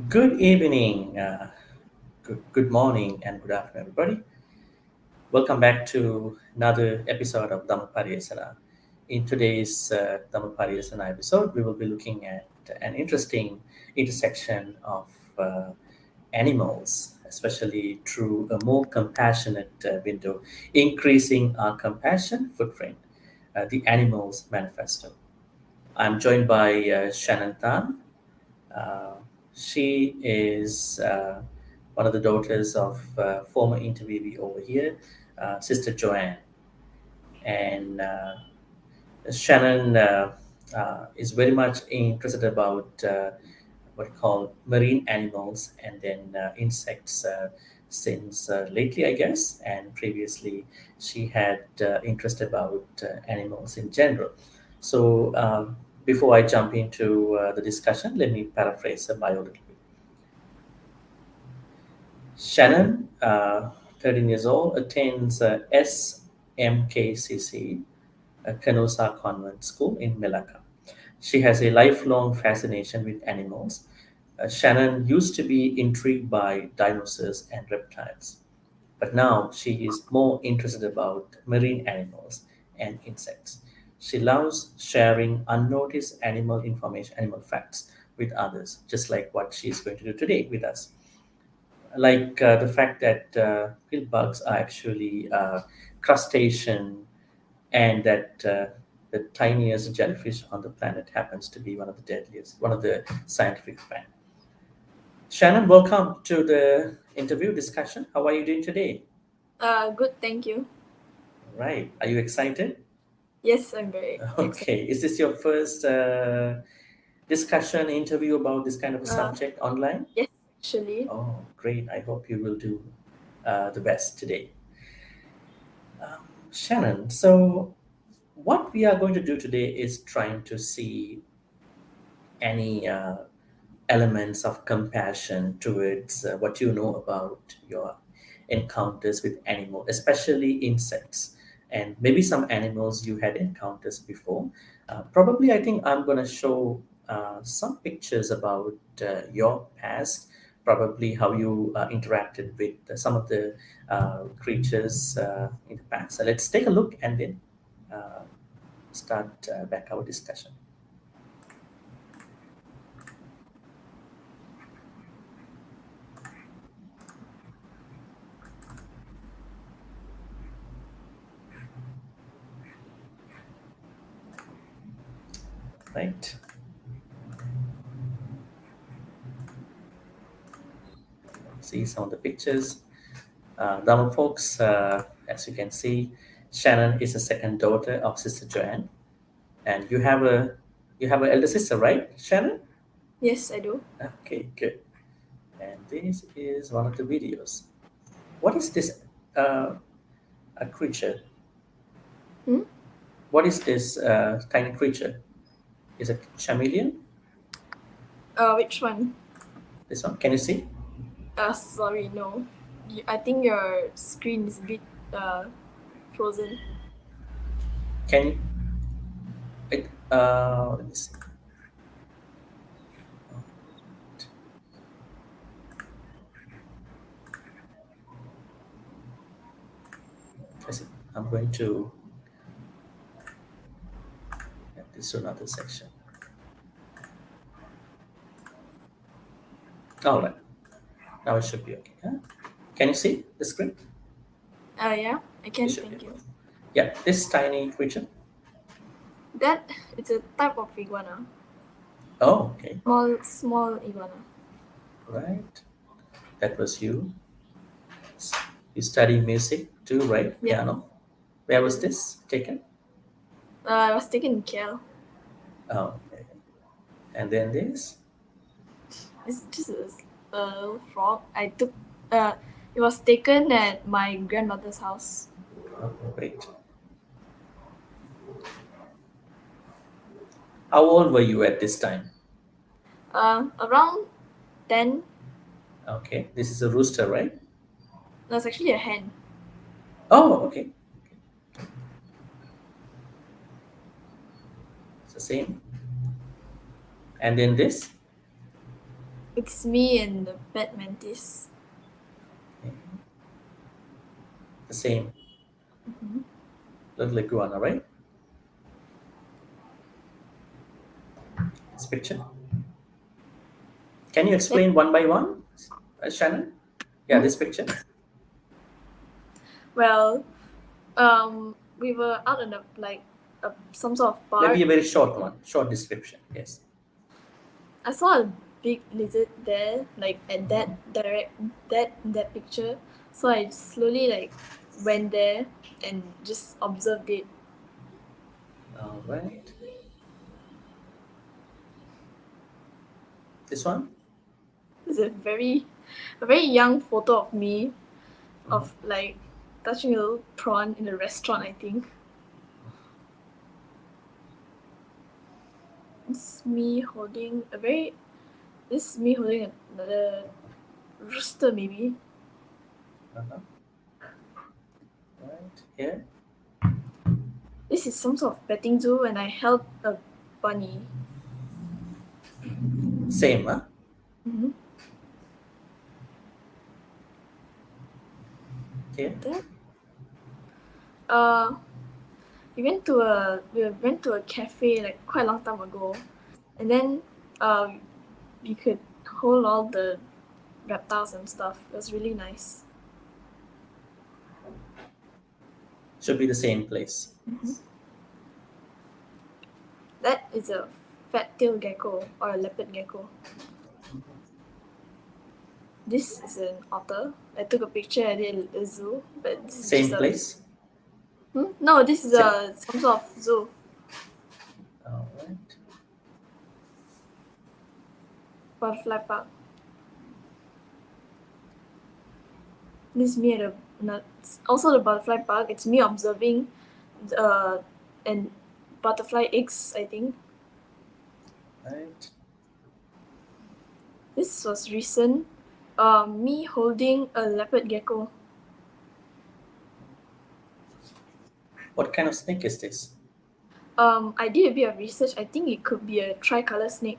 Good evening, good morning, and good afternoon, everybody. Welcome back to another episode of Dhammapariyesanā. In today's Dhammapariyesanā episode, we will be looking at an interesting intersection of animals, especially through a more compassionate window, increasing our compassion footprint, the Animals Manifesto. I'm joined by Shannon Tan. Uh, she is one of the daughters of former interviewee over here, Sister Joanne. And Shannon is very much interested about what we call marine animals and then insects since lately, I guess. And previously, she had interest about animals in general. So before I jump into the discussion, let me paraphrase her bio a little bit. Shannon, 13 years old, attends SMKCC, a Canossa Convent school in Melaka. She has a lifelong fascination with animals. Shannon used to be intrigued by dinosaurs and reptiles, but now she is more interested about marine animals and insects. She loves sharing unnoticed animal information, animal facts with others, just like what she's going to do today with us. Like the fact that pill bugs are actually crustacean and that the tiniest jellyfish on the planet happens to be one of the deadliest, one of the scientific facts. Shannon, welcome to the interview discussion. How are you doing today? Good, thank you. Right. Are you excited? Yes, I'm very excited. Okay. Is this your first discussion interview about this kind of a subject online? Yes, actually. Oh, great. I hope you will do the best today. Shannon, so what we are going to do today is trying to see any elements of compassion towards what you know about your encounters with animals, especially insects, and maybe some animals you had encounters before. Probably, I think I'm going to show some pictures about your past, probably how you interacted with some of the creatures in the past. So let's take a look and then uh, start back our discussion. Right. See some of the pictures. Dhamma folks, as you can see, Shannon is the second daughter of Sister Joanne, and you have an elder sister, right, Shannon? Yes, I do. Okay, good. And this is one of the videos. What is this? A creature. Hmm? What is this tiny creature? Is it chameleon? Which one? This one? Can you see? Sorry, no. I think your screen is a bit frozen. Can you? Let me see. I see. I'm going to add this to another section. All right. Now it should be okay. Huh? Can you see the screen? Yeah, I It can. should be Thank you. okay. Yeah, this tiny creature. That it's a type of iguana. Oh, okay. Small iguana. Right. That was you. You study music too, right? Yeah. Piano. Where was Yes. this taken? I was taken in KL. Oh, okay. And then this? It's just a frog. I took. It was taken at my grandmother's house. Oh, great. How old were you at this time? Around 10. Okay. This is a rooster, right? That's actually a hen. Oh, okay. It's the same. And then this? It's me and the pet mantis. Okay. The same Mhm. little iguana, right? This picture. Can you That, explain one by one, Shannon? Yeah, hmm? this picture. Well, we were out in some sort of Maybe park. a very short one, short description. Yes. I saw a big lizard there, like at Mhm. that picture. So I slowly went there and just observed it. All right. This one. It's a very young photo of me, Mhm. of touching a little prawn in a restaurant. I think it's me holding a very. This is me holding another rooster, maybe. Uh-huh. Right here. This is some sort of petting zoo, and I held a bunny. Same, huh? Mm-hmm. Here. Then, uh, we went to a cafe like quite a long time ago, and then we could hold all the reptiles and stuff. It was really nice. Should be the same place. That is a fat-tailed gecko or a leopard gecko. This is an otter. I took a picture at it at the zoo, but this is just Same a. place. No, this is Same. a some sort of zoo. All right. Butterfly park. This is me at also the butterfly park. It's me observing and butterfly eggs, I think. Right. This was recent. Me holding a leopard gecko. What kind of snake is this? I did a bit of research. I think it could be a tricolor snake.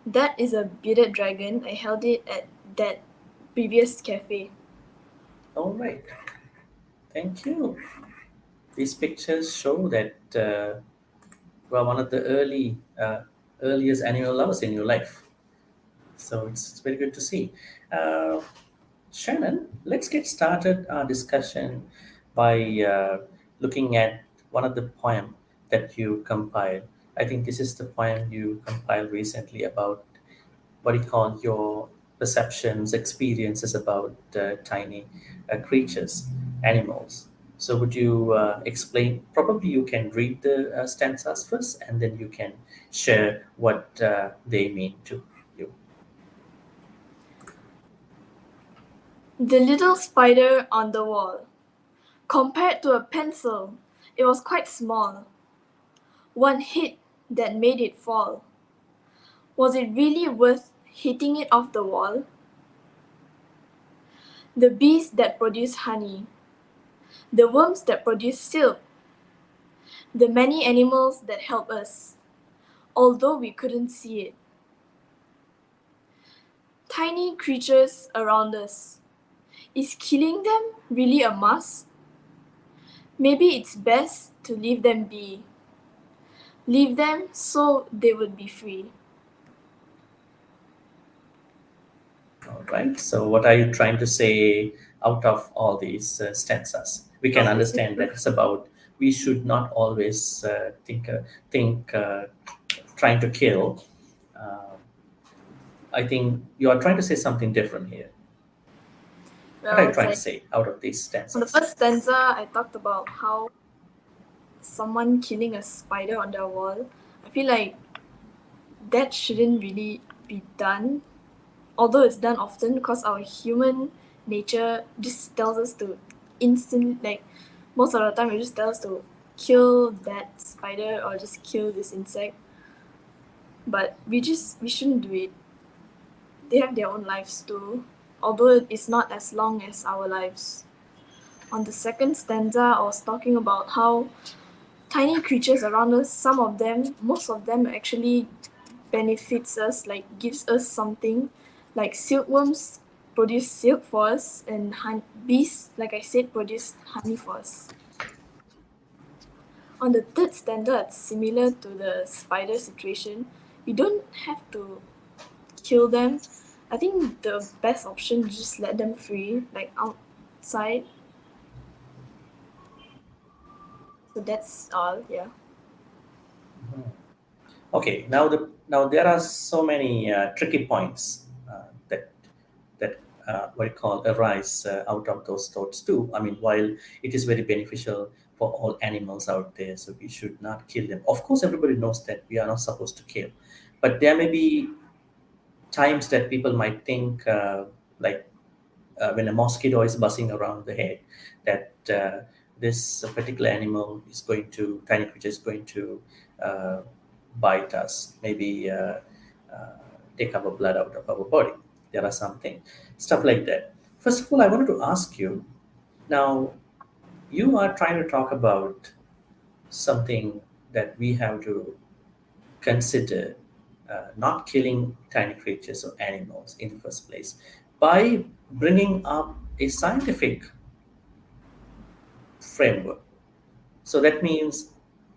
That is a bearded dragon. I held it at that previous cafe. All right. Thank you. These pictures show that you are one of the earliest animal lovers in your life. So it's very good to see. Uh, Shannon, let's get started our discussion by looking at one of the poem that you compiled. I think this is the poem you compiled recently about what you call your perceptions, experiences about tiny creatures, animals. So, would you explain? Probably you can read the stanzas first, and then you can share what they mean to you. The little spider on the wall. Compared to a pencil, it was quite small. One hit that made it fall. Was it really worth hitting it off the wall? The bees that produce honey, the worms that produce silk, the many animals that help us, although we couldn't see it. Tiny creatures around us. Is killing them really a must? Maybe it's best to leave them be. Leave them so they would be free. All right. So, what are you trying to say out of all these stanzas? We can Obviously, understand that it's about we should not always think trying to kill. Uh, I think you are trying to say something different here. What are well, you it's trying to like say out of these on the stanzas? first stanza, I talked about how someone killing a spider on their wall. I feel like that shouldn't really be done, although it's done often because our human nature just tells us to most of the time it just tells us to kill that spider or just kill this insect. But we shouldn't do it. They have their own lives too, although it's not as long as our lives. On the second stanza, I was talking about how tiny creatures around us, some of them, most of them actually benefits us, like gives us something. Like silkworms produce silk for us, and bees, like I said, produce honey for us. On the third standard, similar to the spider situation, we don't have to kill them. I think the best option is just let them free, like outside. So that's all, yeah. Okay, now there are so many tricky points that what you call arise out of those thoughts too. I mean, while it is very beneficial for all animals out there, so we should not kill them. Of course, everybody knows that we are not supposed to kill, but there may be times that people might think, like when a mosquito is buzzing around the head, that this particular animal is going to, tiny creature is going to uh, bite us, maybe uh, take our blood out of our body. There are something, stuff like that. First of all, I wanted to ask you now, you are trying to talk about something that we have to consider, not killing tiny creatures or animals in the first place, by bringing up a scientific framework. So that means,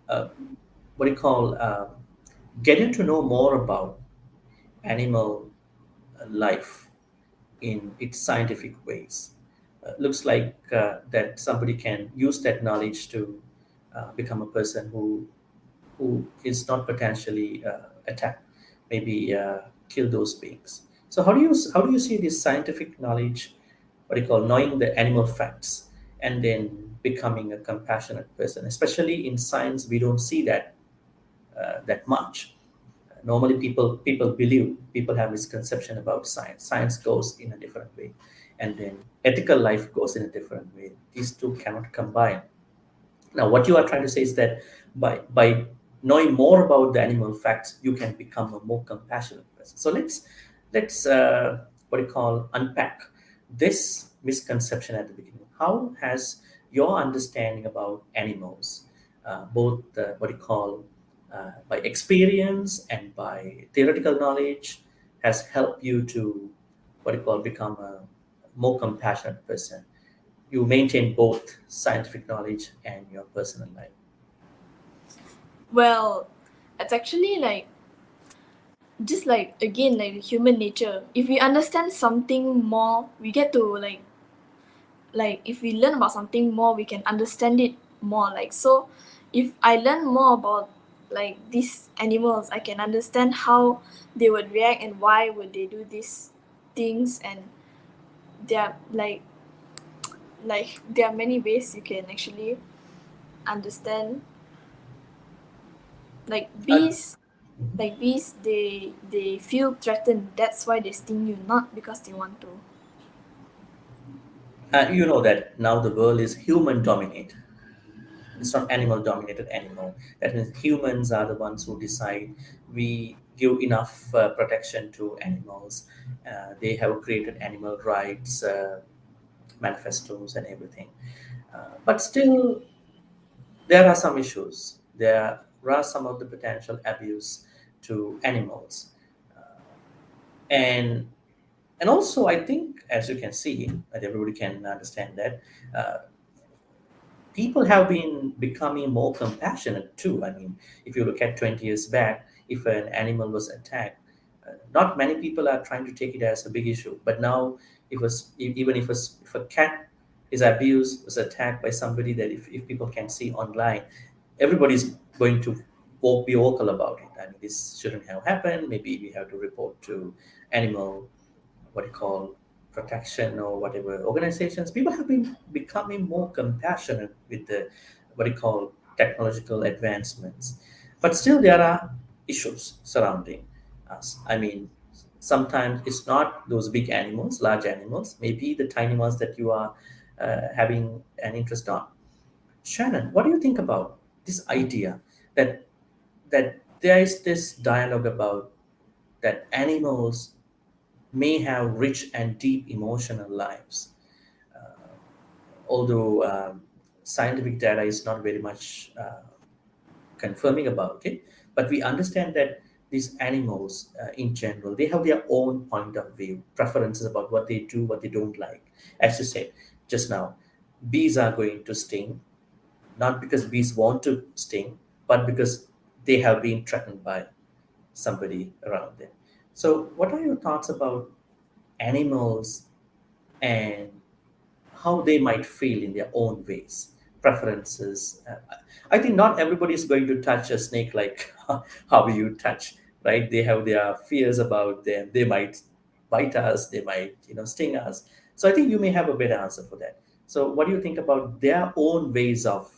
uh, what do you call, getting to know more about animal life in its scientific ways. Looks like that somebody can use that knowledge to become a person who is not potentially attack, maybe kill those beings. So how do you see this scientific knowledge, what do you call, knowing the animal facts, and then becoming a compassionate person? Especially in science, we don't see that much. Normally, people have misconception about science. Science goes in a different way, and then ethical life goes in a different way. These two cannot combine. Now, what you are trying to say is that by knowing more about the animal facts, you can become a more compassionate person. So let's what do you call, unpack this misconception at the beginning. How has your understanding about animals, both what do you call, by experience and by theoretical knowledge, has helped you to, what do you call, become a more compassionate person? You maintain both scientific knowledge and your personal life. Well, it's actually like just like again like human nature. If we understand something more, we get to like if we learn about something more, we can understand it more. Like so, if I learn more about like these animals, I can understand how they would react and why would they do these things, and there are like there are many ways you can actually understand. Like Uh, bees, they feel threatened. That's why they sting you, not because they want to. you know that now the world is human dominated. It's not animal dominated anymore. That means humans are the ones who decide. We give enough protection to animals. They have created animal rights manifestos and everything. But still, there are some issues. There are some of the potential abuse to animals, and also I think, as you can see, and everybody can understand that, uh, people have been becoming more compassionate too. I mean, if you look at 20 years back, if an animal was attacked, not many people are trying to take it as a big issue. But now, even if a cat is abused, was attacked by somebody, that if people can see online, everybody's going to be vocal about it. I mean, this shouldn't have happened. Maybe we have to report to animal, what you call, protection or whatever organizations. People have been becoming more compassionate with the, what you call, technological advancements. But still there are issues surrounding us. I mean, sometimes it's not those big animals, large animals, maybe the tiny ones that you are having an interest on. Shannon, what do you think about this idea that there is this dialogue about that animals may have rich and deep emotional lives, although scientific data is not very much confirming about it, but we understand that these animals, in general, they have their own point of view, preferences about what they do, what they don't like. As you said just now, bees are going to sting, not because bees want to sting, but because they have been threatened by somebody around them. So, what are your thoughts about animals and how they might feel in their own ways, preferences? I think not everybody is going to touch a snake like how you touch, right? They have their fears about them. They might bite us, they might, sting us. So I think you may have a better answer for that. So what do you think about their own ways of,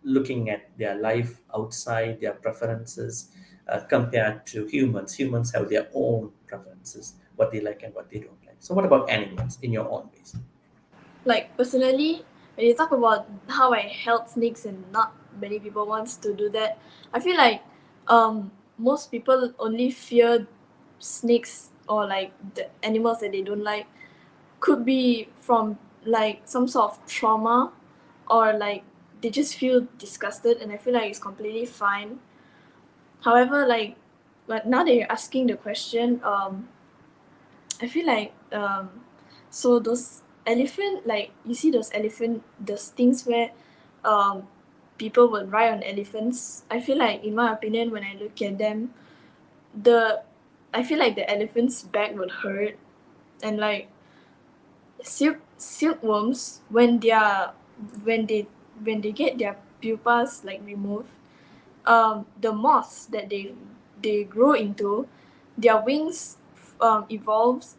looking at their life outside, their preferences, compared to humans? Humans have their own preferences, what they like and what they don't like. So what about animals in your own ways? Like personally, when you talk about how I held snakes and not many people wants to do that, I feel like most people only fear snakes or like the animals that they don't like could be from like some sort of trauma, or like they just feel disgusted, and I feel like it's completely fine. However, like, but now that you're asking the question, I feel like so those elephant, like you see those elephant, those things where um people would ride on elephants. I feel like, in my opinion, when I look at them, the I feel like the elephant's back would hurt, and like silkworms, when they are when they when they get their pupas like removed, the moths that they grow into, their wings evolves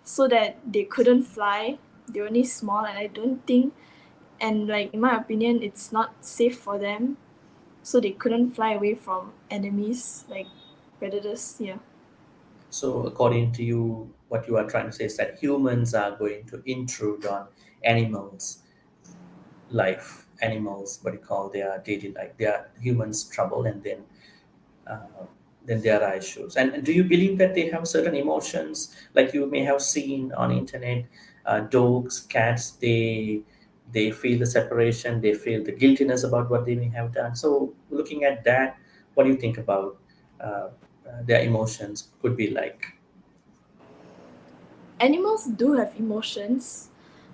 so that they couldn't fly. They're only small, and I don't think, and like in my opinion, it's not safe for them, so they couldn't fly away from enemies like predators. Yeah. So, according to you, what you are trying to say is that humans are going to intrude on animals' life, animals, what you call their daily life, their humans' trouble, and then there are issues. And do you believe that they have certain emotions, like you may have seen on internet, dogs, cats, they feel the separation, they feel the guiltiness about what they may have done. So, looking at that, what do you think about their emotions could be like? Animals do have emotions,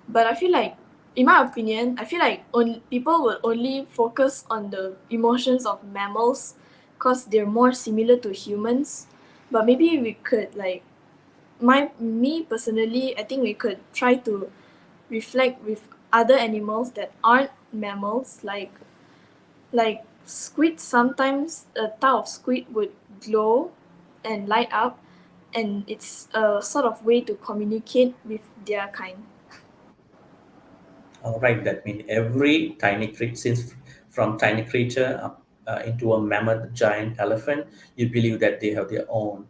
but I feel like, in my opinion, I feel like people will only focus on the emotions of mammals because they're more similar to humans. But maybe we could like, me personally, I think we could try to reflect with other animals that aren't mammals, like squid. Sometimes a type of squid would glow and light up, and it's a sort of way to communicate with their kind. All right, that means every tiny creature, since from tiny creature up, into a mammoth giant elephant, you believe that they have their own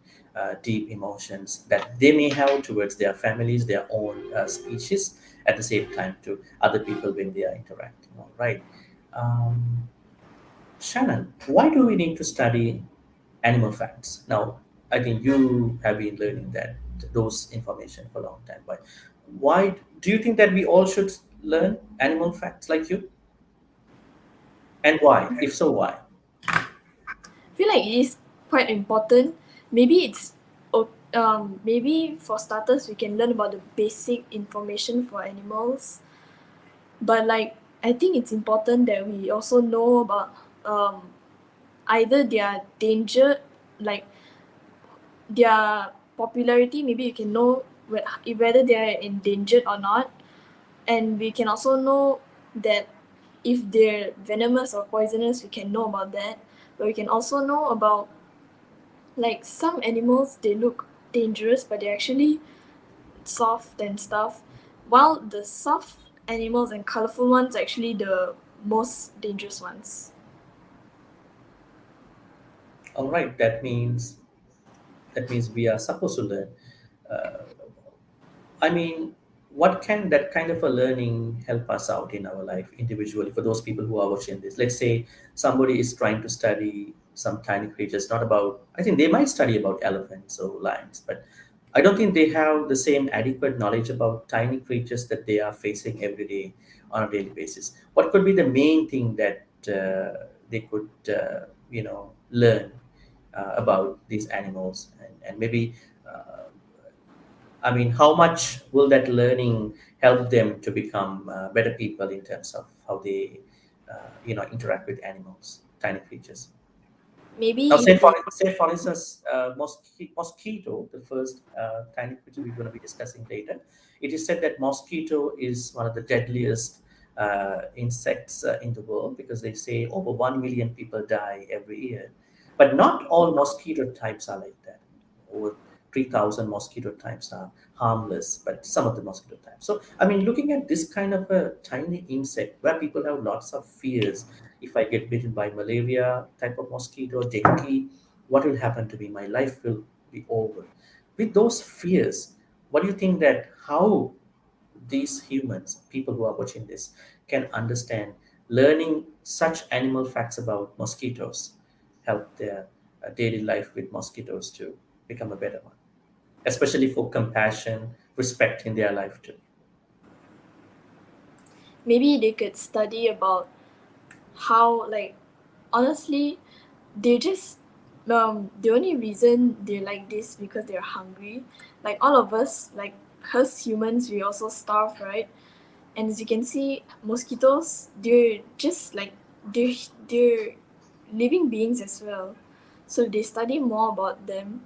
deep emotions that they may have towards their families, their own species, at the same time to other people when they are interacting. All right. Um, Shannon, why do we need to study animal facts? Now, I think you have been learning that those information for a long time, but why do you think that we all should learn animal facts like you? And why? If so, why? I feel like it is quite important. Maybe maybe for starters we can learn about the basic information for animals, but like I think it's important that we also know about either their danger, like their popularity. Maybe you can know whether they are endangered or not, and we can also know that if they're venomous or poisonous, we can know about that. But we can also know about, like, some animals, they look dangerous but they're actually soft and stuff, while the soft animals and colorful ones are actually the most dangerous ones. All right, that means we are supposed to learn. I mean, what can that kind of a learning help us out in our life individually for those people who are watching this? Let's say somebody is trying to study some tiny creatures, not about, I think they might study about elephants or lions, but I don't think they have the same adequate knowledge about tiny creatures that they are facing every day on a daily basis. What could be the main thing that they could learn about these animals, and maybe I mean, how much will that learning help them to become better people in terms of how they interact with animals, tiny creatures? Now, Maybe if they say for instance, mosquito, the first tiny creature we're going to be discussing later. It is said that mosquito is one of the deadliest insects in the world, because they say over 1 million people die every year. But not all mosquito types are like that. Over 3,000 mosquito types are harmless, but some of the mosquito types. So, I mean, looking at this kind of a tiny insect where people have lots of fears, if I get bitten by malaria type of mosquito, dengue, what will happen to me? My life will be over. With those fears, what do you think that how these humans, people who are watching this, can understand learning such animal facts about mosquitoes, help their daily life with mosquitoes to become a better one, especially for compassion, respect in their life too? maybe they could study about how, like, honestly, they just the only reason they're like this because they're hungry. Like all of us, like us humans, we also starve, right? And as you can see, mosquitoes, they're just like they're they're living beings as well. So if they study more about them,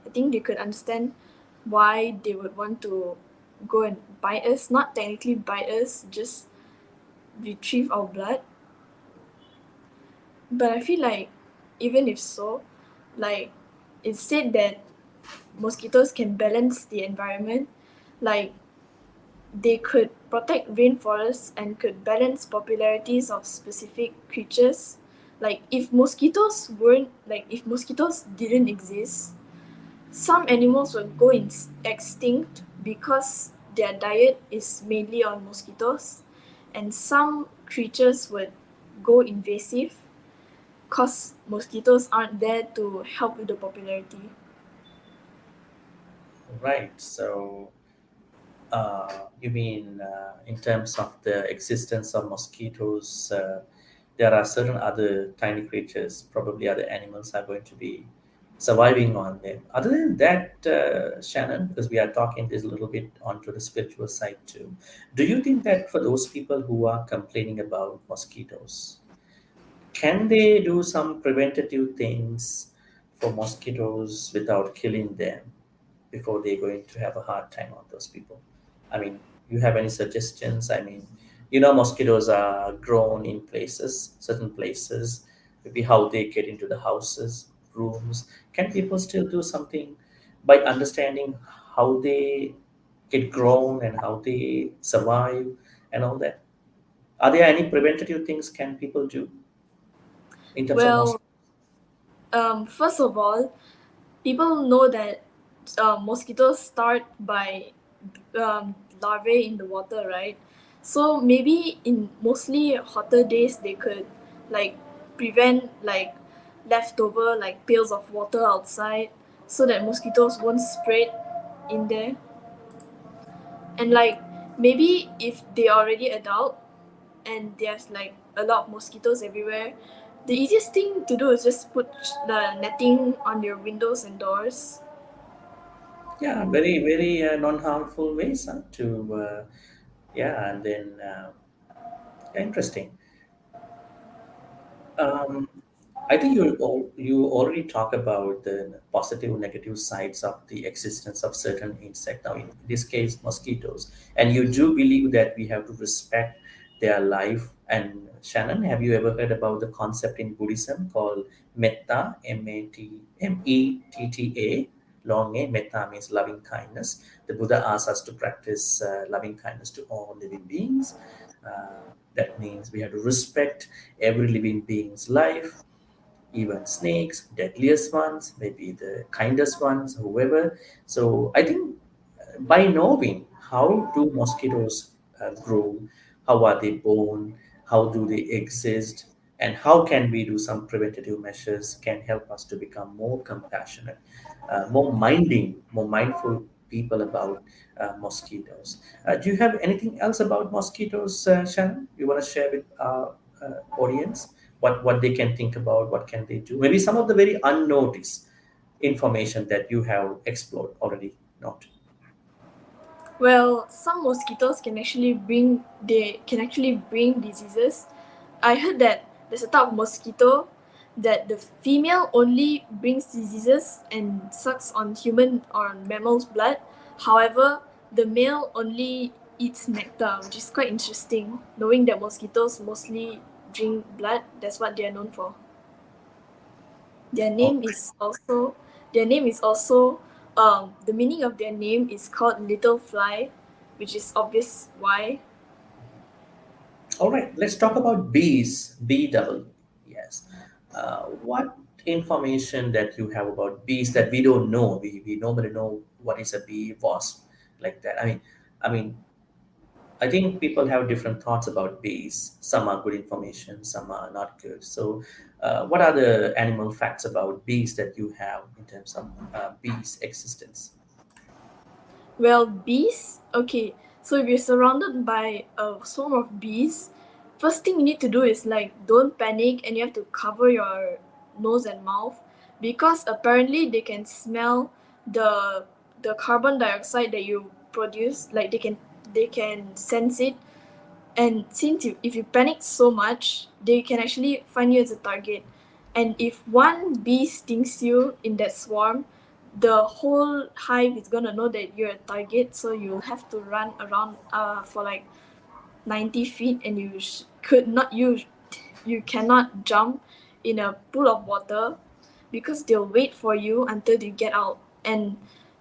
I think they could understand why they would want to go and bite us. Not technically bite us, just retrieve our blood. But I feel like even if so, like it's said that mosquitoes can balance the environment. Like they could protect rainforests and could balance popularities of specific creatures. Like if mosquitoes didn't exist, some animals would go extinct because their diet is mainly on mosquitoes, and some creatures would go invasive because mosquitoes aren't there to help with the popularity. Right. So, you mean in terms of the existence of mosquitoes, there are certain other tiny creatures, probably other animals, are going to be surviving on them. Other than that, Shannon, because we are talking this a little bit onto the spiritual side too, do you think that for those people who are complaining about mosquitoes, can they do some preventative things for mosquitoes without killing them before they're going to have a hard time on those people? I mean, you have any suggestions? I mean, mosquitoes are grown in places, certain places, maybe how they get into the houses, rooms. Can people still do something by understanding how they get grown and how they survive and all that? Are there any preventative things can people do in terms of Well, mosquitoes? first of all, people know that mosquitoes start by larvae in the water, right? So maybe in mostly hotter days, they could like prevent like leftover like pails of water outside so that mosquitoes won't spread in there. And like maybe if they're already adult and there's like a lot of mosquitoes everywhere, the easiest thing to do is just put the netting on your windows and doors. Yeah, very, very non-harmful ways to, yeah, and then, yeah, interesting. Um, I think you already talk about the positive and negative sides of the existence of certain insect. Now, in this case, mosquitoes, and you do believe that we have to respect their life. And Shannon, have you ever heard about the concept in Buddhism called metta, Metta? Long A. Metta means loving kindness. The Buddha asks us to practice loving kindness to all living beings. That means we have to respect every living being's life, even snakes, deadliest ones, maybe the kindest ones, whoever. So I think by knowing how do mosquitoes grow, how are they born, how do they exist, and how can we do some preventative measures can help us to become more compassionate, more mindful people about mosquitoes. Do you have anything else about mosquitoes, Shannon? You want to share with our audience? what they can think about, what can they do, maybe some of the very unnoticed information that you have explored already. Not Well, some mosquitoes can actually bring diseases. I heard that there's a type of mosquito that the female only brings diseases and sucks on human or on mammals' blood. However, the male only eats nectar, which is quite interesting, knowing that mosquitoes mostly drink blood. That's what they are known for. Their all name is also their name is also the meaning of their name is called little fly, which is obvious why. all right, let's talk about bees. B double. Yes. What information that you have about bees that we don't know? We normally know what is a bee, wasp, like that. I mean, I think people have different thoughts about bees. Some are good information, some are not good. So, what are the animal facts about bees that you have in terms of bees' existence? Well, bees. Okay, so if you're surrounded by a swarm of bees, first thing you need to do is like don't panic and you have to cover your nose and mouth because apparently they can smell the carbon dioxide that you produce. Like they can sense it. And since if you panic so much, they can actually find you as a target. And if one bee stings you in that swarm, the whole hive is gonna know that you're a target. So you'll have to run around for like 90 feet, and you cannot jump in a pool of water because they'll wait for you until you get out. And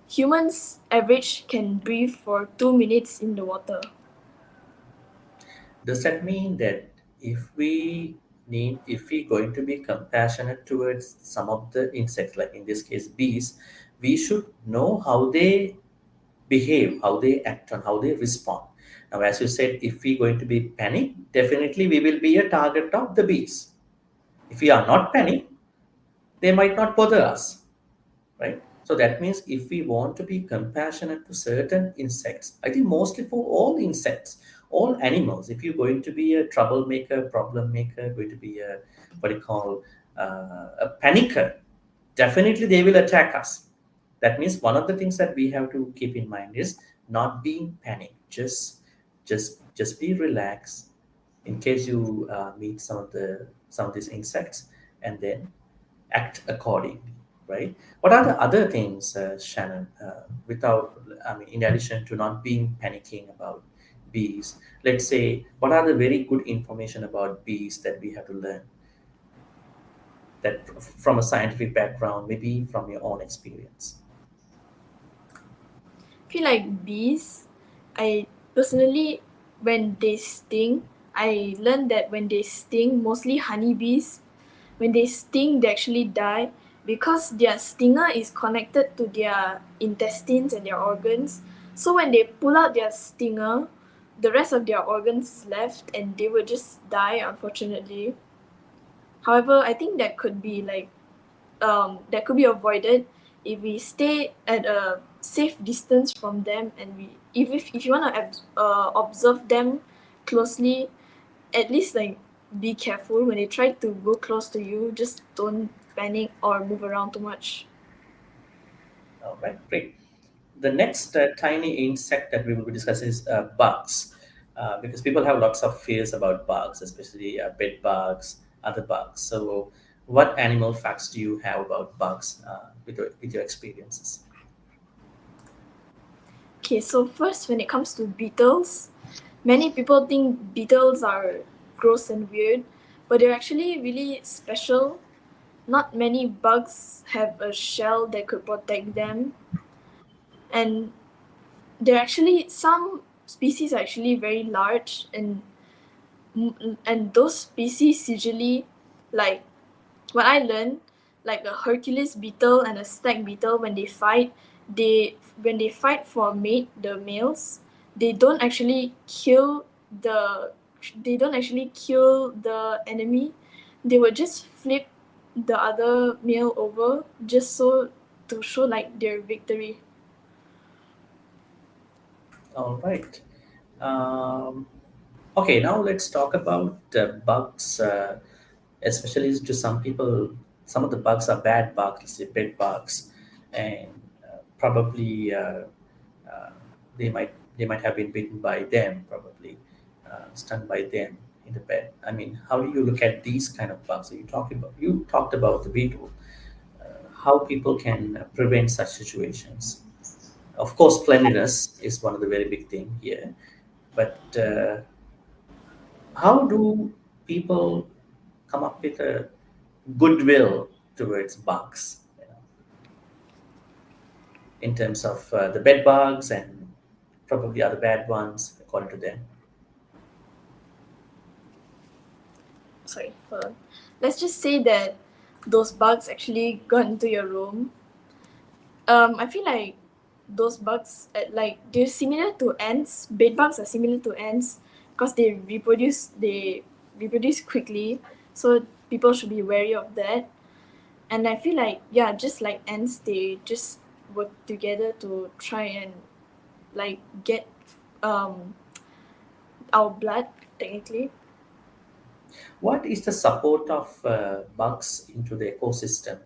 humans average can breathe for 2 minutes in the water. Does that mean that if we going to be compassionate towards some of the insects, like in this case bees, we should know how they behave, how they act, and how they respond. Now, as you said, if we going to be panic, definitely we will be a target of the bees. If we are not panic, they might not bother us, right? So that means if we want to be compassionate to certain insects, I think mostly for all insects, all animals, if you're going to be a troublemaker, problem maker, going to be a what you call a panicker, definitely they will attack us. That means one of the things that we have to keep in mind is not being panicked. Just be relaxed in case you meet some of these insects, and then act accordingly, right? What are the other things, Shannon, without, I mean, in addition to not being panicking about bees, let's say, what are the very good information about bees that we have to learn that from a scientific background, maybe from your own experience? Feel like bees, I personally, when they sting, I learned that when they sting, mostly honeybees, when they sting, they actually die because their stinger is connected to their intestines and their organs. So when they pull out their stinger, the rest of their organs is left and they will just die, unfortunately. However, I think that could be avoided if we stay at a safe distance from them, and if you want to observe them closely, at least like be careful when they try to go close to you. Just don't panic or move around too much. All right, great. The next tiny insect that we will be discussing is bugs, because people have lots of fears about bugs, especially bed bugs, other bugs. So, what animal facts do you have about bugs with your experiences? Okay, so first, when it comes to beetles, many people think beetles are gross and weird, but they're actually really special. Not many bugs have a shell that could protect them, and they're actually some species are actually very large, and those species usually, like what I learned, like a Hercules beetle and a stag beetle, when they fight, when they fight for a mate, the males, they don't actually kill the they don't actually kill the enemy. They would just flip the other male over just so to show like their victory. All right. Um, okay, now let's talk about bugs. especially to some people. Some of the bugs are bad bugs, let's say bed bugs, and probably uh, they might have been bitten by them, probably stung by them in the bed. I mean, how do you look at these kind of bugs? You talked about the beetle. How people can prevent such situations? Of course, cleanliness is one of the very big thing here, but how do people come up with a goodwill towards bugs, in terms of the bed bugs and probably other bad ones, according to them? Sorry, hold on. Let's just say that those bugs actually got into your room. I feel like those bugs, like they're similar to ants. Bed bugs are similar to ants because they reproduce. They reproduce quickly, so people should be wary of that. And I feel like, yeah, just like ants, they just work together to try and like get um our blood technically. What is the support of bugs into the ecosystem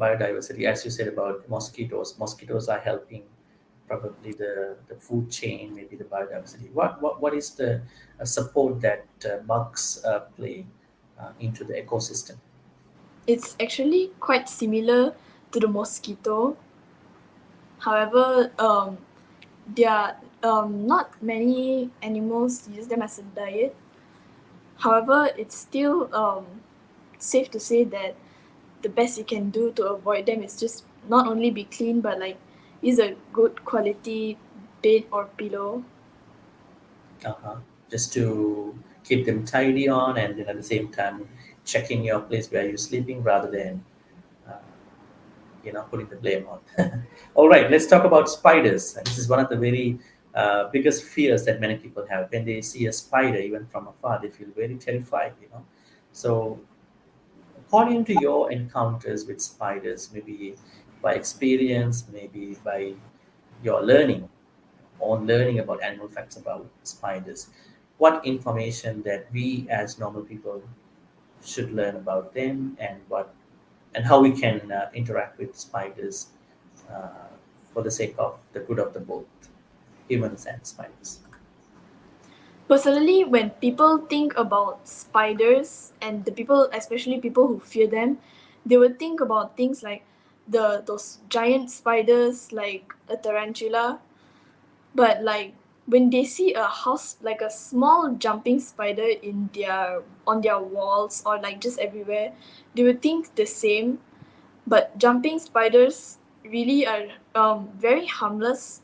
biodiversity? As you said about mosquitoes are helping probably the food chain, maybe the biodiversity. What is the support that bugs play into the ecosystem? It's actually quite similar to the mosquito. However, there are not many animals use them as a diet. However, it's still safe to say that the best you can do to avoid them is just not only be clean but like use a good quality bed or pillow. Uh-huh. Just to keep them tidy on, and then at the same time checking your place where you're sleeping, rather than uh, putting the blame on. All right, let's talk about spiders. This is one of the very biggest fears that many people have. When they see a spider, even from afar, they feel very terrified. So according to your encounters with spiders, maybe by experience, maybe by your learning about animal facts about spiders, what information that we as normal people should learn about them, and how we can interact with spiders uh, for the sake of the good of the both humans and spiders. Personally, when people think about spiders and the people, especially people who fear them, they would think about things like those giant spiders like a tarantula. But like when they see a house like a small jumping spider in their on their walls or like just everywhere, they would think the same. But jumping spiders really are very harmless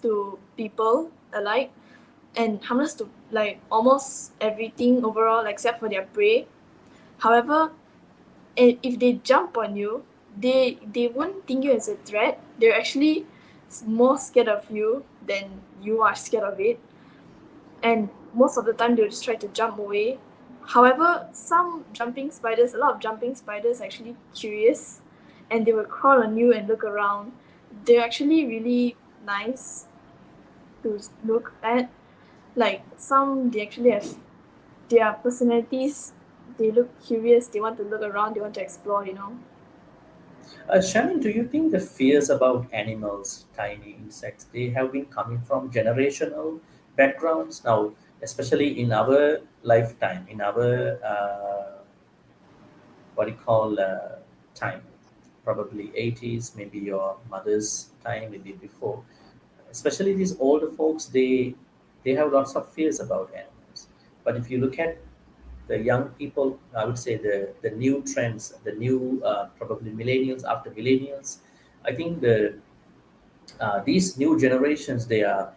to people alike, and harmless to like almost everything overall except for their prey. However, if they jump on you, they won't think you as a threat. They're actually more scared of you than you are scared of it. And most of the time, they'll just try to jump away. However, a lot of jumping spiders are actually curious, and they will crawl on you and look around. They're actually really nice to look at. Like some, they actually have their personalities. They look curious. They want to look around. They want to explore. Shannon, do you think the fears about animals, tiny insects, they have been coming from generational backgrounds now, especially in our lifetime, in our what do you call time, probably 80s, maybe your mother's time, maybe before. Especially these older folks, they have lots of fears about animals. But if you look at the young people, I would say the new trends, the new probably millennials after millennials, I think these new generations, they are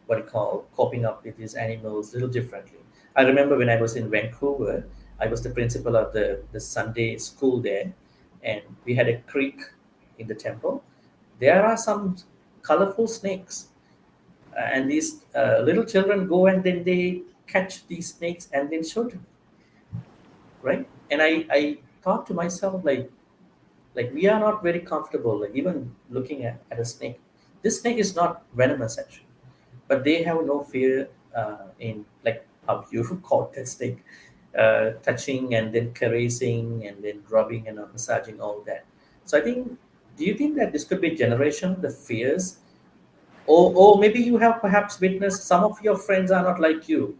what you call coping up with these animals a little differently. I remember when I was in Vancouver, I was the principal of the Sunday school there, and we had a creek in the temple. There are some colorful snakes, and these little children go and then they catch these snakes and then show to me, right? And I thought to myself, like we are not very comfortable, like even looking at a snake. This snake is not venomous actually, but they have no fear in like how you caught that snake. touching and then caressing and then rubbing and massaging all that. So I think, do you think that this could be generation, the fears, or maybe you have perhaps witnessed some of your friends are not like you.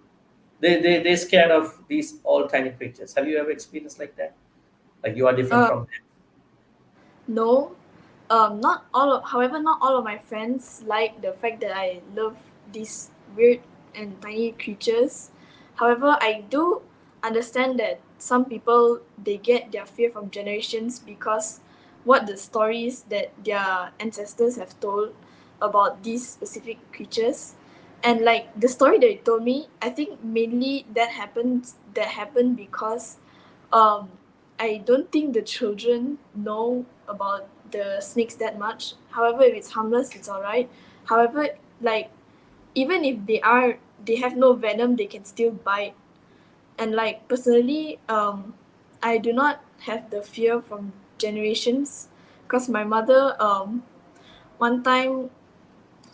They're scared of these all tiny creatures. Have you ever experienced like that? Like you are different Uh, from them? no, not all of, however, not all of my friends like the fact that I love these weird and tiny creatures. However, I do understand that some people they get their fear from generations because what the stories that their ancestors have told about these specific creatures. And like the story that you told me, I think mainly that happened because um I don't think the children know about the snakes that much. However, if it's harmless, it's alright. However, like even if they have no venom, they can still bite. And like personally, I do not have the fear from generations, because my mother one time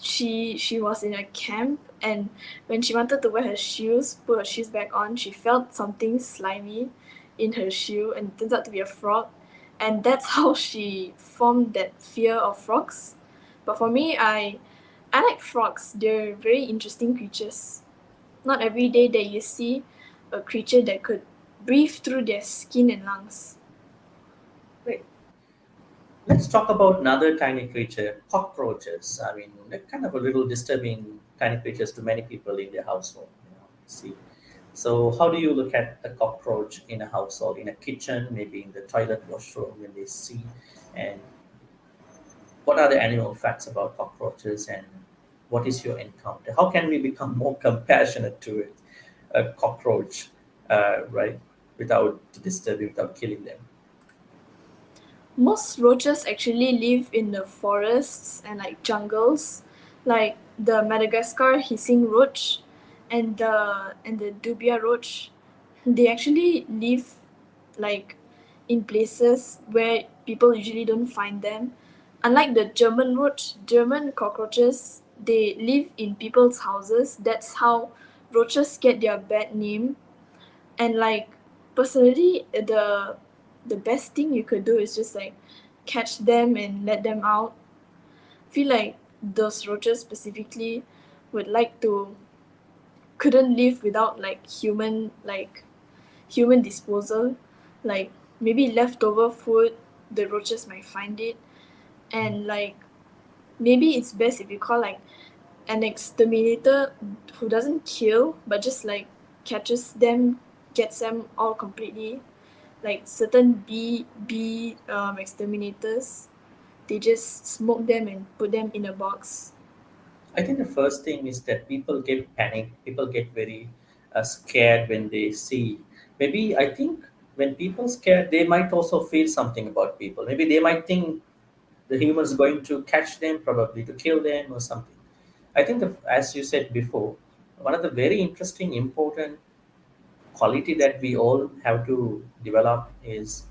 she was in a camp, and when she wanted to wear her shoes, put her shoes back on, she felt something slimy in her shoe, and it turns out to be a frog. And that's how she formed that fear of frogs. But for me, I like frogs. They're very interesting creatures. Not every day that you see a creature that could breathe through their skin and lungs. Great. Let's talk about another tiny creature, cockroaches. I mean, they're kind of a little disturbing tiny creatures to many people in their household. See. So, how do you look at a cockroach in a household, in a kitchen, maybe in the toilet washroom when they see? And what are the animal facts about cockroaches, and what is your encounter? How can we become more compassionate to it, a cockroach, right, without disturbing, without killing them? Most roaches actually live in the forests and like jungles, like the Madagascar hissing roach and the dubia roach. They actually live like in places where people usually don't find them. Unlike the German roach, German cockroaches, they live in people's houses. That's how roaches get their bad name. And like personally, the best thing you could do is just like catch them and let them out. Feel like those roaches specifically would like to couldn't live without human disposal. Like maybe leftover food, the roaches might find it. And like maybe it's best if you call like an exterminator who doesn't kill but just like catches them, gets them all completely. Like certain bee exterminators, they just smoke them and put them in a box. I think the first thing is that people get panic. People get very scared when they see. Maybe I think when people scared, they might also feel something about people. Maybe they might think the humans going to catch them, probably to kill them or something. I think, as you said before, one of the very interesting, important quality that we all have to develop is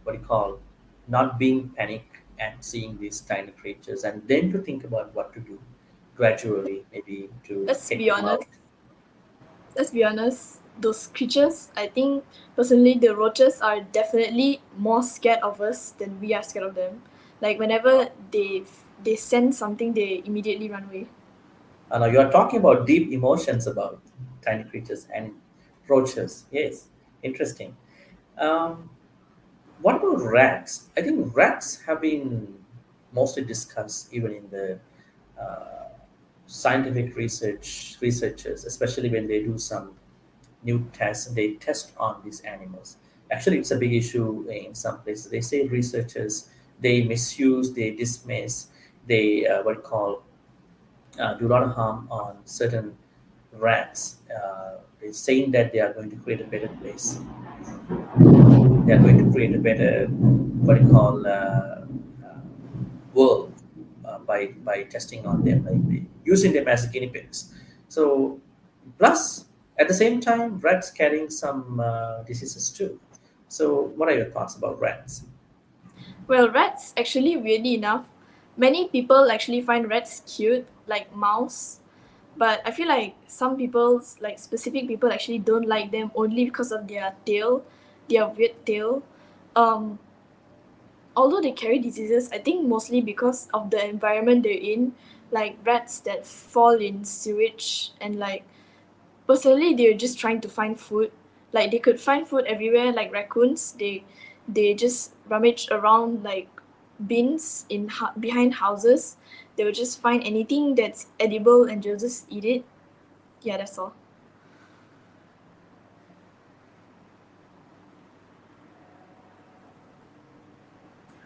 what you call not being panic and seeing these tiny creatures, and then to think about what to do gradually, maybe to Let's take be them out. honest. Let's be honest. Those creatures, I think personally, the roaches are definitely more scared of us than we are scared of them. Like whenever they sense something, they immediately run away. Now you are talking about deep emotions about tiny creatures and roaches. Yes, interesting. Um, what about rats? I think rats have been mostly discussed even in the uh, scientific researchers, especially when they do some new tests. They test on these animals. Actually, it's a big issue in some places. They say researchers they misuse, they dismiss, they what you call do a lot of harm on certain rats. They're saying that they are going to create a better place. They are going to create a better what you call world by testing on them, like using them as guinea pigs. So, plus at the same time, rats carrying some diseases too. So, what are your thoughts about rats? Well, rats actually, weirdly enough, many people actually find rats cute, like mouse. But I feel like some people's, like specific people, actually don't like them only because of their tail, their weird tail. Um, Although they carry diseases, I think mostly because of the environment they're in, like rats that fall in sewage, and like personally they're just trying to find food. Like they could find food everywhere, like raccoons. They just rummage around like bins in behind houses. They will just find anything that's edible and they'll just eat it. Yeah, that's all.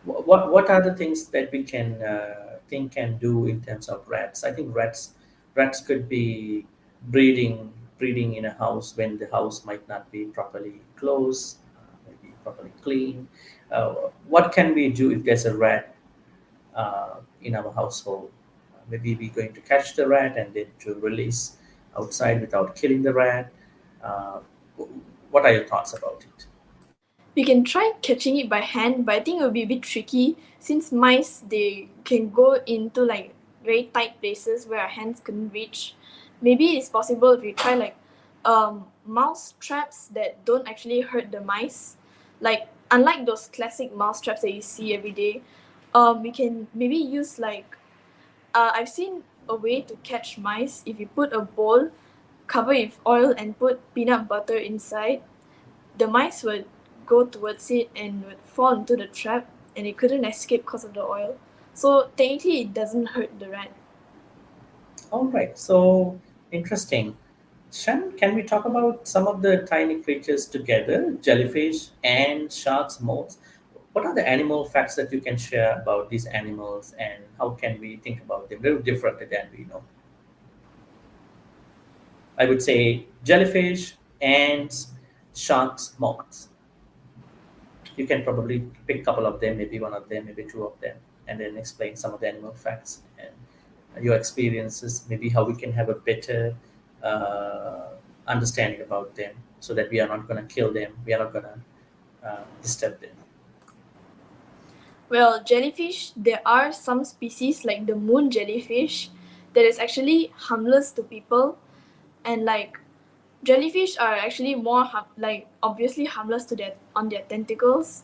What are the things that we can think and do in terms of rats? I think rats could be breeding in a house when the house might not be properly closed, maybe properly clean. What can we do if there's a rat in our household? Maybe we're going to catch the rat and then to release outside without killing the rat. Uh, what are your thoughts about it? We can try catching it by hand, but I think it will be a bit tricky since mice, they can go into like very tight places where our hands couldn't reach. Maybe it's possible if we try like mouse traps that don't actually hurt the mice. Like unlike those classic mouse traps that you see every day, we can maybe use like I've seen a way to catch mice if you put a bowl, cover it with oil and put peanut butter inside. The mice would go towards it and would fall into the trap, and it couldn't escape because of the oil. So technically it doesn't hurt the rat. All right, so interesting. Shan, can we talk about some of the tiny creatures together? Jellyfish, ants, sharks, moths. What are the animal facts that you can share about these animals and how can we think about them? Very different than we know. I would say jellyfish, ants, sharks, moths. You can probably pick a couple of them, maybe one of them, maybe two of them, and then explain some of the animal facts and your experiences, maybe how we can have a better understanding about them so that we are not going to kill them, we are not going to disturb them. Well, jellyfish, there are some species like the moon jellyfish that is actually harmless to people, and like jellyfish are actually more like obviously harmless to their on their tentacles,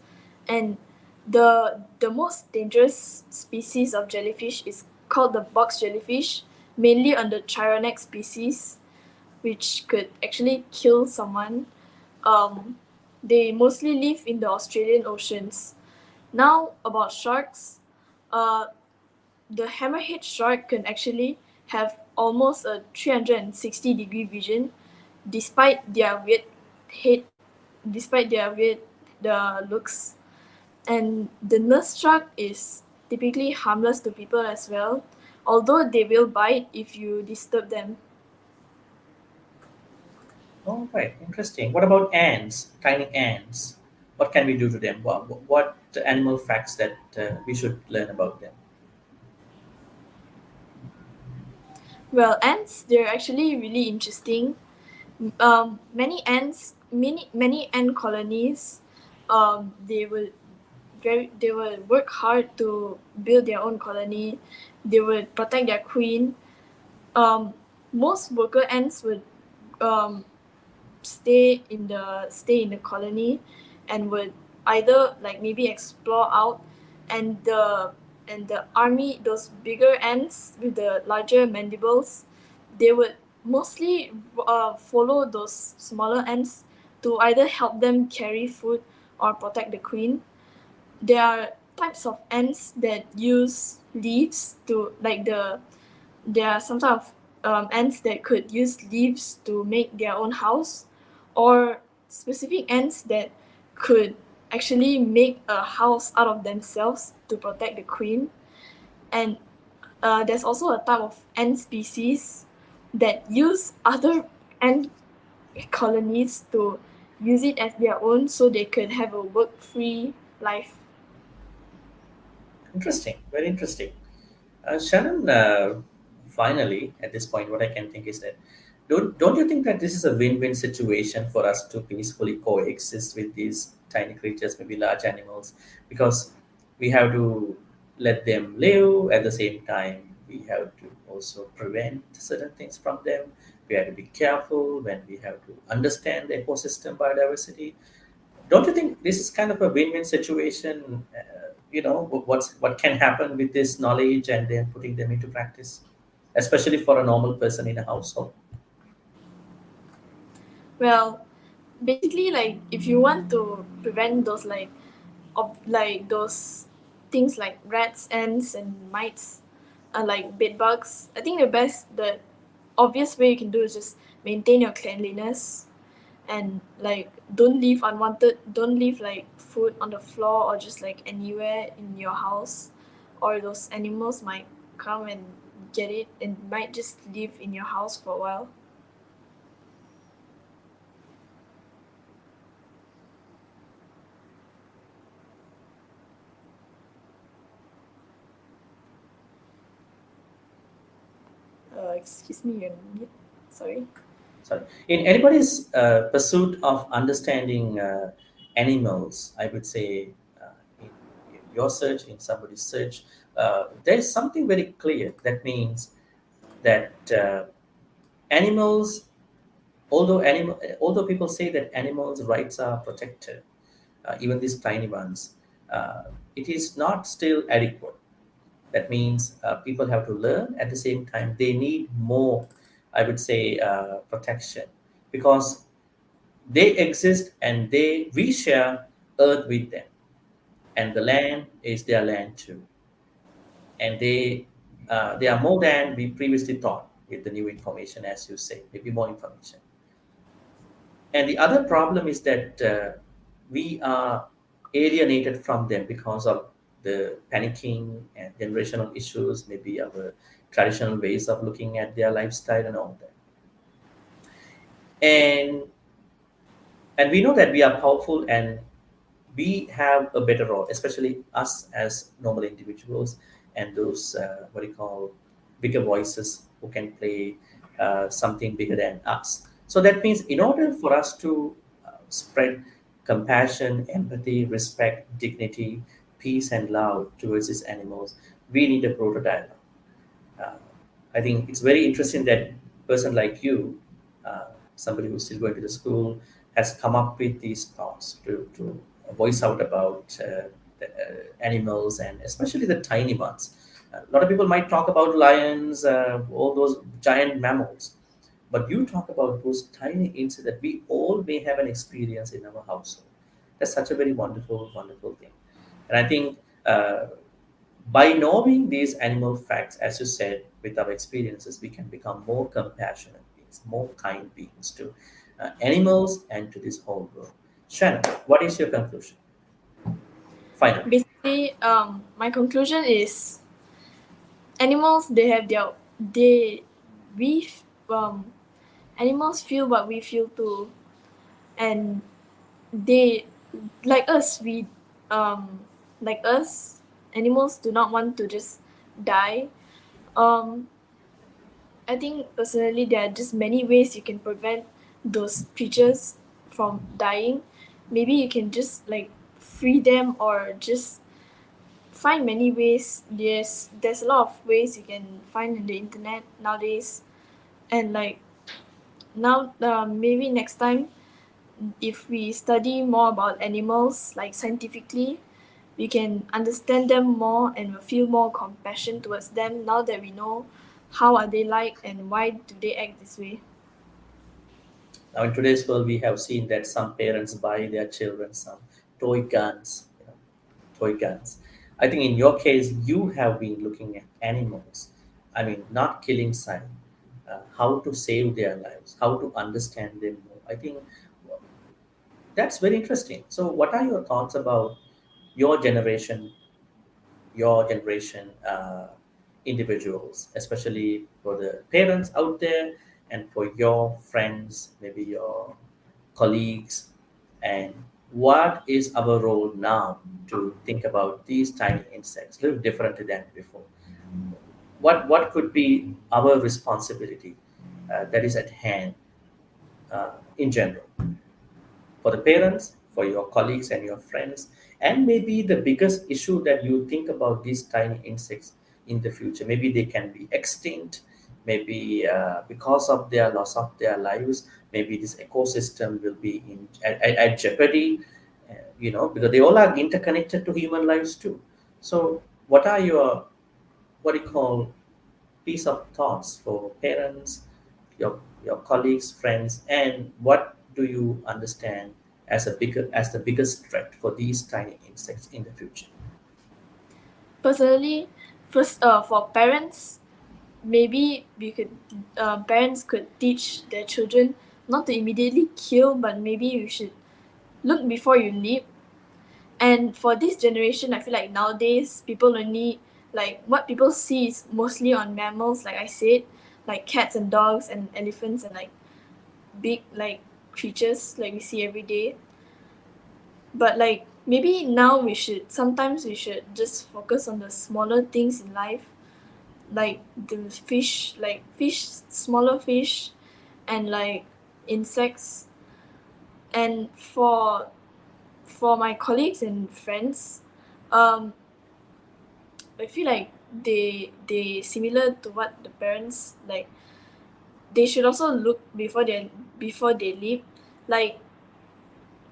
and the most dangerous species of jellyfish is called the box jellyfish, mainly on the Chironex species, which could actually kill someone. Um, they mostly live in the Australian oceans. Now about sharks, uh, the hammerhead shark can actually have almost a 360-degree vision, despite their weird head, despite their weird the looks. And the nurse shark is typically harmless to people as well, although they will bite if you disturb them. All right, interesting. What about ants, tiny ants? What can we do to them? What animal facts that we should learn about them? Well, ants, they're actually really interesting. Many ant colonies, they will work hard to build their own colony. They will protect their queen. Um, Most worker ants would um, stay in the colony and would either like maybe explore out, and the army, those bigger ants with the larger mandibles, they would mostly follow those smaller ants to either help them carry food or protect the queen. There are types of ants that use leaves to like there are some type of ants that could use leaves to make their own house, or specific ants that could actually make a house out of themselves to protect the queen. And there's also a type of ant species that use other ant colonies to use it as their own so they could have a work-free life. Interesting, very interesting. Shannon, finally, at this point, what I can think is that don't you think that this is a win-win situation for us to peacefully coexist with these tiny creatures, maybe large animals, because we have to let them live at the same time. We have to also prevent certain things from them. We have to be careful when we have to understand the ecosystem biodiversity. Don't you think this is kind of a win-win situation? What can happen with this knowledge and then putting them into practice, especially for a normal person in a household. Well, basically, like if you want to prevent those those things like rats, ants, and mites, like bed bugs, I think the obvious way you can do is just maintain your cleanliness and like don't leave like food on the floor or just like anywhere in your house, or those animals might come and get it and might just live in your house for a while. Excuse me, you're mute. Sorry. Sorry. In anybody's pursuit of understanding animals, I would say in your search, in somebody's search, there is something very clear. That means that animals, although people say that animals' rights are protected, even these tiny ones, it is not still adequate. That means people have to learn. At the same time, they need more, I would say, protection, because they exist and we share earth with them, and the land is their land too, and they are more than we previously thought with the new information, as you say, maybe more information. And the other problem is that we are alienated from them because of the panicking and generational issues, maybe our traditional ways of looking at their lifestyle and all that. And we know that we are powerful and we have a better role, especially us as normal individuals and those what do you call bigger voices who can play something bigger than us. So that means in order for us to spread compassion, empathy, respect, dignity, peace, and love towards these animals, we need a broader dialogue. uh, I think it's very interesting that person like you, somebody who's still going to the school, has come up with these thoughts to voice out about animals and especially the tiny ones. A lot of people might talk about lions, all those giant mammals, but you talk about those tiny insects that we all may have an experience in our household. That's such a very wonderful, wonderful thing. And I think by knowing these animal facts, as you said, with our experiences, we can become more compassionate beings, more kind beings to animals and to this whole world. Shannon, what is your conclusion? Finally. Basically, my conclusion is animals they have their they we um animals feel what we feel too, and they like us we um like us animals do not want to just die. um I think personally there are just many ways you can prevent those creatures from dying. Maybe you can just like free them or just find many ways. Yes, there's a lot of ways you can find in the internet nowadays. And like now, maybe next time, if we study more about animals like scientifically, we can understand them more and will feel more compassion towards them now that we know how are they like and why do they act this way. Now, in today's world, we have seen that some parents buy their children some toy guns, toy guns. I think in your case, you have been looking at animals. I mean, not killing side, how to save their lives, how to understand them more. I think that's very interesting. So, what are your thoughts about your generation, individuals, especially for the parents out there and for your friends, maybe your colleagues, and what is our role now to think about these tiny insects, a little differently than before? What could be our responsibility that is at hand in general for the parents, for your colleagues and your friends, and maybe the biggest issue that you think about these tiny insects in the future. Maybe they can be extinct, maybe because of their loss of their lives, maybe this ecosystem will be at jeopardy, because they all are interconnected to human lives too. So, what are your, what do you call, piece of thoughts for parents, your colleagues, friends, and what do you understand as the biggest threat for these tiny insects in the future? Personally, first, for parents, maybe we could parents could teach their children not to immediately kill, but maybe you should look before you leap. And for this generation, I feel like nowadays people only, like, what people see is mostly on mammals, like I said, like cats and dogs and elephants and like big like creatures like we see every day. But like maybe now we should just focus on the smaller things in life, like the fish, like fish, smaller fish, and like insects. And for my colleagues and friends, um, I feel like they similar to what the parents like. They should also look before they leave. Like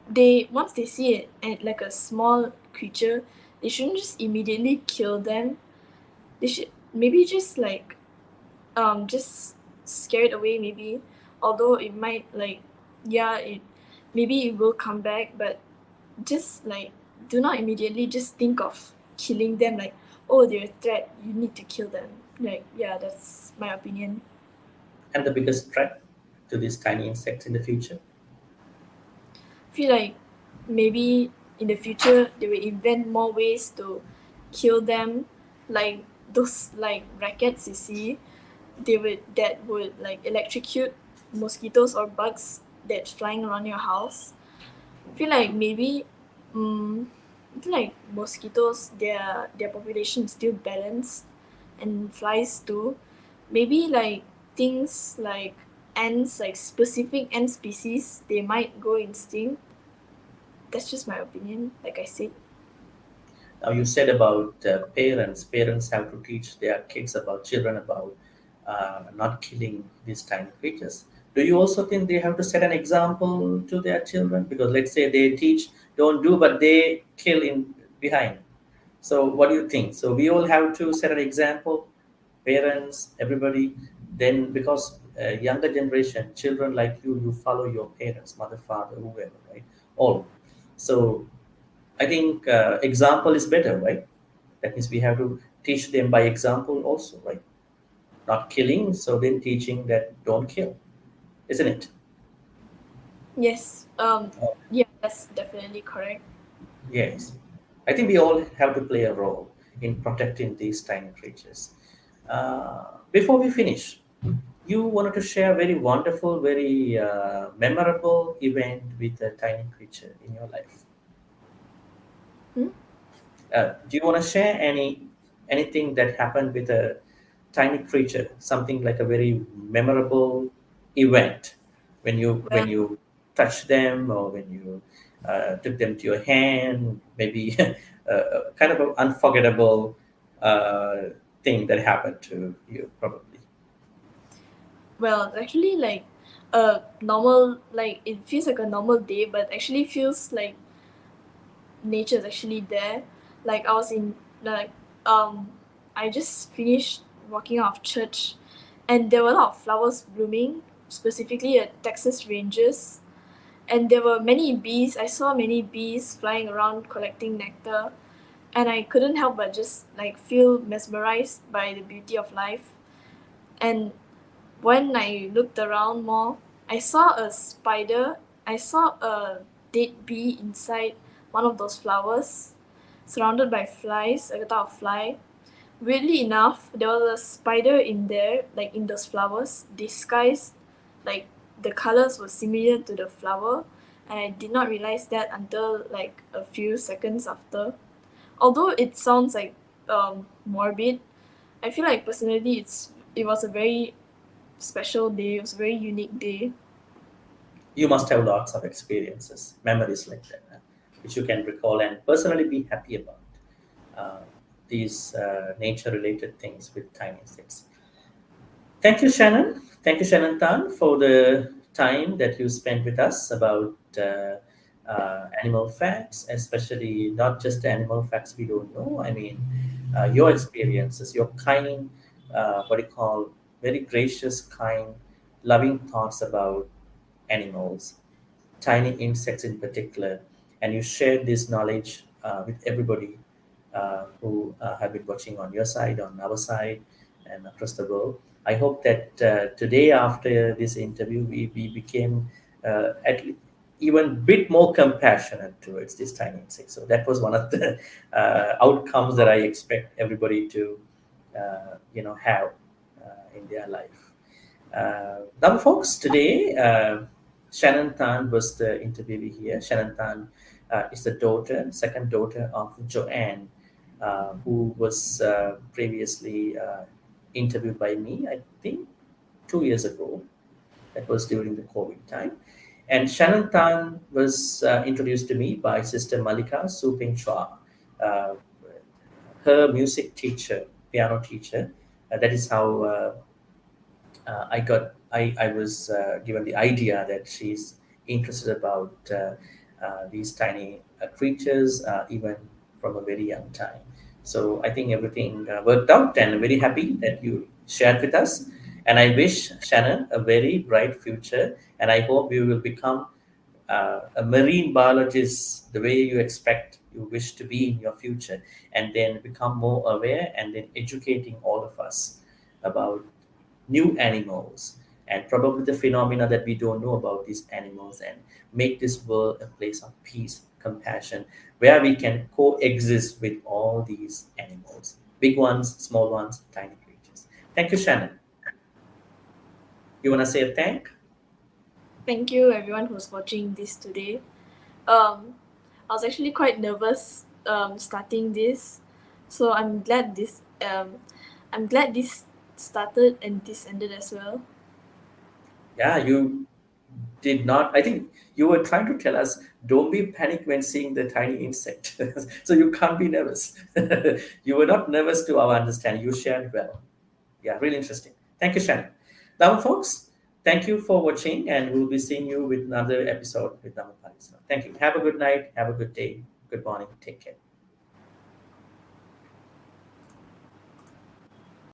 they once they see it and like a small creature, they shouldn't just immediately kill them. They should maybe just like just scare it away maybe. Although it might like, yeah, it maybe it will come back, but just like do not immediately just think of killing them, like, oh, they're a threat, you need to kill them. Like, yeah, that's my opinion. And the biggest threat to these tiny insects in the future? I feel like maybe in the future they will invent more ways to kill them, like those like rackets you see, that would like electrocute mosquitoes or bugs that's flying around your house. I feel like maybe I feel like mosquitoes, their population is still balanced, and flies too. Maybe like things like ants, like specific ant species, they might go extinct. That's just my opinion, like I said. Now you said about parents have to teach their kids about children about not killing these tiny creatures. Do you also think they have to set an example to their children? Because let's say they teach don't do, but they kill in behind. So what do you think? So we all have to set an example, parents, everybody. Then because younger generation, children like you follow your parents, mother, father, whoever, right? All. So I think example is better, right? That means we have to teach them by example also, right? Not killing, so then teaching that don't kill, isn't it? Yes. Oh, Yeah, that's definitely correct. yes. I think we all have to play a role in protecting these tiny creatures. Before we finish, you wanted to share a very wonderful, very memorable event with a tiny creature in your life. Hmm? Do you want to share anything that happened with a tiny creature, something like a very memorable event Well, when you touched them or when you took them to your hand, maybe kind of an unforgettable uh, thing that happened to you, probably. well, actually, like a normal, like it feels like a normal day, but actually feels like nature is actually there. Like I was in like um I just finished walking out of church, and there were a lot of flowers blooming, specifically at Texas Rangers, and there were many bees. I saw many bees flying around collecting nectar, and I couldn't help but just like feel mesmerized by the beauty of life. And when I looked around more, I saw a spider. I saw a dead bee inside one of those flowers, surrounded by flies, a type of fly. Weirdly enough, there was a spider in there, like in those flowers, disguised, like the colors were similar to the flower, and I did not realize that until like a few seconds after. Although it sounds like morbid, I feel like personally it was a very special day. It was a very unique day. You must have lots of experiences, memories like that, which you can recall and personally be happy about. these nature-related things with tiny insects. Thank you, Shannon. Thank you, Shannon Tan, for the time that you spent with us about animal facts, especially not just the animal facts we don't know. I mean, your experiences, your kind, what you call, very gracious, kind, loving thoughts about animals, tiny insects in particular, and you share this knowledge with everybody who have been watching on your side, on our side, and across the world. I hope that today, after this interview, we became at even bit more compassionate towards this tiny insect. So that was one of the outcomes that I expect everybody to, have in their life. Now, folks, today, Shannon Tan was the interviewee here. Shannon Tan is the daughter, second daughter of Joanne, who was previously interviewed by me, I think 2 years ago. That was during the COVID time. And Shannon Tan was introduced to me by Sister Malika Suping Chua, uh, her music teacher, piano teacher. That is how I was given the idea that she's interested about these tiny creatures even from a very young time. So I think everything worked out, and I'm very happy that you shared with us. And I wish Shannon a very bright future, and I hope you will become a marine biologist the way you expect you wish to be in your future, and then become more aware and then educating all of us about new animals and probably the phenomena that we don't know about these animals, and make this world a place of peace, compassion, where we can coexist with all these animals, big ones, small ones, tiny creatures. Thank you, Shannon. You want to say a thank? Thank you everyone who's watching this today. Um, I was actually quite nervous starting this, so I'm glad this started and this ended as well. Yeah, you did not. I think you were trying to tell us don't be panic when seeing the tiny insect. So you can't be nervous. You were not nervous to our understanding. You shared well. Yeah, really interesting. Thank you, Shannon. Now, folks, thank you for watching, and we'll be seeing you with another episode with Dhammapariyesanā. Thank you. Have a good night. Have a good day. Good morning. Take care.